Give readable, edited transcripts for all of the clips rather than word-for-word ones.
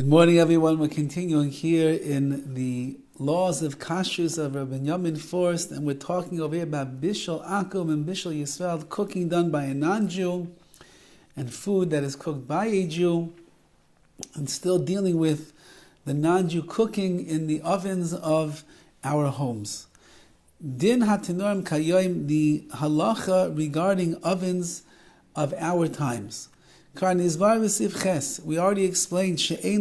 Good morning, everyone. We're continuing here in the laws of KASHRUS of Rabbi Yamin Forst, and we're talking over here about Bishul Akum and Bishul Yisrael, cooking done by a non-Jew, and food that is cooked by a Jew, and still dealing with the non-Jew cooking in the ovens of our homes. Din HaTenorim Kayoim, the halacha regarding ovens of our times. We already explained a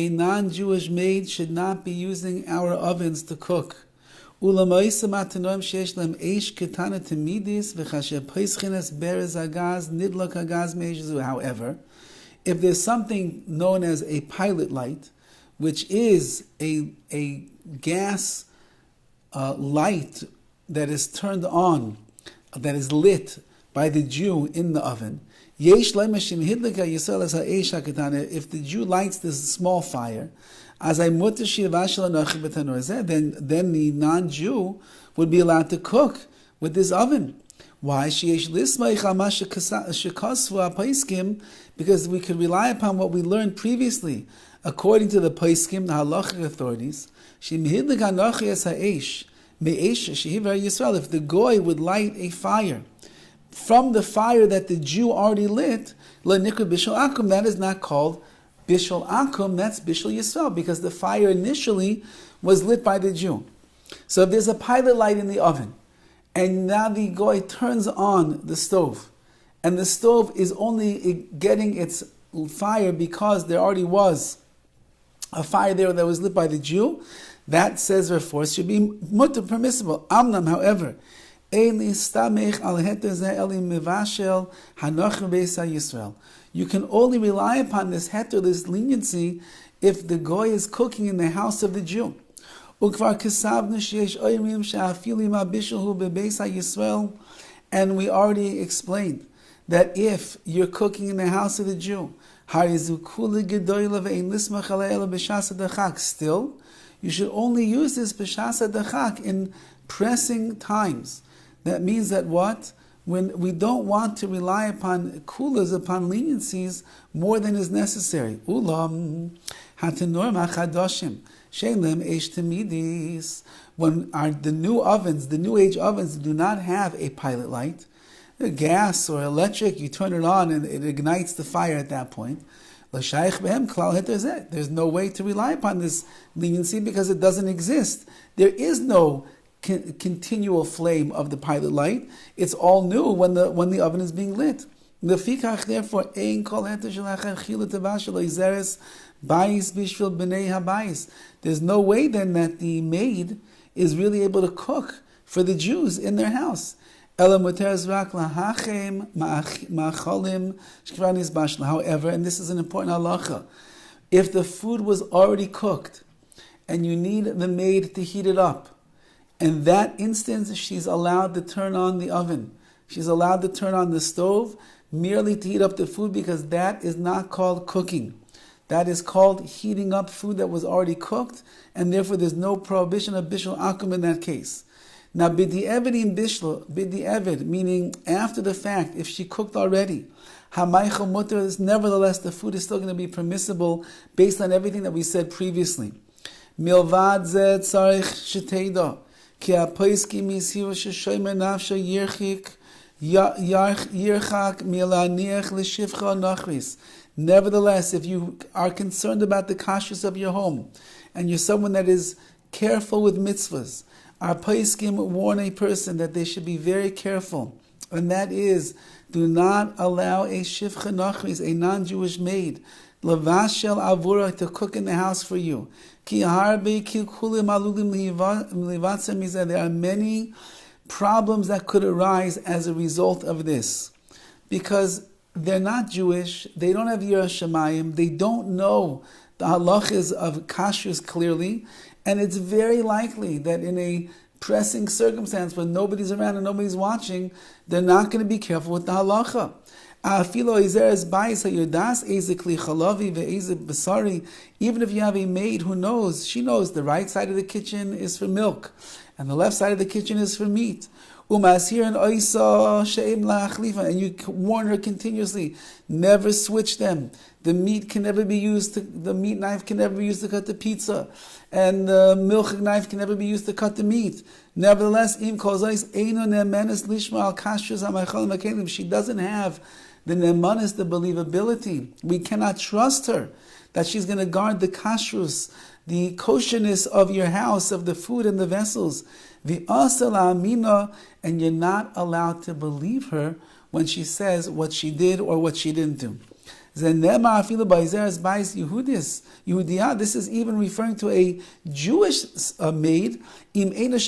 non-Jewish maid should not be using our ovens to cook. However, if there's something known as a pilot light, which is a gas light that is turned on, that is lit by the Jew in the oven. If the Jew lights this small fire, then the non-Jew would be allowed to cook with this oven. Why? Because we could rely upon what we learned previously. According to the Paiskim, the halachic authorities, if the goy would light a fire from the fire that the Jew already lit, that is not called Bishul Akum, that's Bishul Yisrael, because the fire initially was lit by the Jew. So if there's a pilot light in the oven, and now the goy turns on the stove, and the stove is only getting its fire because there already was a fire there that was lit by the Jew, that says therefore should be mutter permissible. Amnam, however, you can only rely upon this heter, this leniency, if the goy is cooking in the house of the Jew. And we already explained that if you're cooking in the house of the Jew, still, you should only use this b'shas hadachak in pressing times. That means that what? When we don't want to rely upon kulas, upon leniencies, more than is necessary. Ulam hatanorm achadoshim sheilem eish temidis. When the new ovens, the new age ovens, do not have a pilot light, gas or electric, you turn it on and it ignites the fire at that point. There's no way to rely upon this leniency because it doesn't exist. There is no continual flame of the pilot light. It's all new when the oven is being lit. Therefore, there's no way then that the maid is really able to cook for the Jews in their house. However, and this is an important halacha, if the food was already cooked and you need the maid to heat it up, in that instance she's allowed to turn on the oven. She's allowed to turn on the stove merely to heat up the food, because that is not called cooking. That is called heating up food that was already cooked, and therefore there's no prohibition of bishul akum in that case. Now, b'di'evid in bishlo, b'di'evid, meaning after the fact, if she cooked already, hamaychel mutter, nevertheless the food is still going to be permissible based on everything that we said previously. Milvad zeh tzarich sheteidah, ki ha'poiskim yisiru sheshomer nafsho yirchak milaniach l'shivcha nachris. Nevertheless, if you are concerned about the kashrus of your home, and you're someone that is careful with mitzvahs, our Paiskim warn a person that they should be very careful, and that is, do not allow a shivcha nachris, a non-Jewish maid, lavashel avura, to cook in the house for you. There are many problems that could arise as a result of this, because they're not Jewish, they don't have Yiras Shamayim, they don't know the halachas of kashrus clearly, and it's very likely that in a pressing circumstance when nobody's around and nobody's watching, they're not going to be careful with the halacha. Even if you have a maid who knows, she knows the right side of the kitchen is for milk and the left side of the kitchen is for meat. Umasir and oisa she'em la'achlifa, and you warn her continuously, never switch them. The meat can never be used the meat knife can never be used to cut the pizza, and the milk knife can never be used to cut the meat. Nevertheless, im kozais eino ne'menes lishma al kashrus ha'machal makelim. She doesn't have the ne'manis, the believability. We cannot trust her that she's going to guard the kashrus, the kosherness of your house, of the food and the vessels. The asala amina, and you're not allowed to believe her when she says what she did or what she didn't do. This is even referring to a Jewish maid, if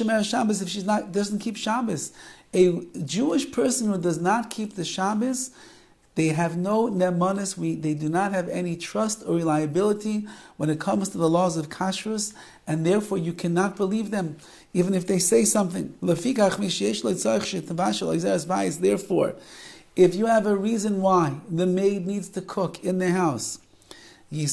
she doesn't keep Shabbos. A Jewish person who does not keep the Shabbos, they have no nemanis, they do not have any trust or reliability when it comes to the laws of kashrus, and therefore you cannot believe them, even if they say something. Therefore, if you have a reason why the maid needs to cook in the house, you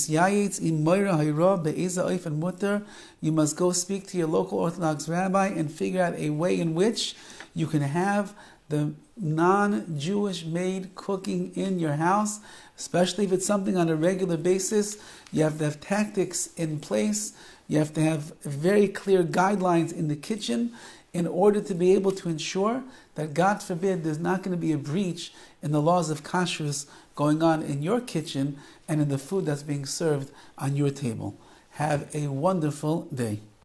must go speak to your local Orthodox rabbi and figure out a way in which you can have the non-Jewish maid cooking in your house, especially if it's something on a regular basis. You have to have tactics in place. You have to have very clear guidelines in the kitchen in order to be able to ensure that, God forbid, there's not going to be a breach in the laws of kashrus going on in your kitchen and in the food that's being served on your table. Have a wonderful day.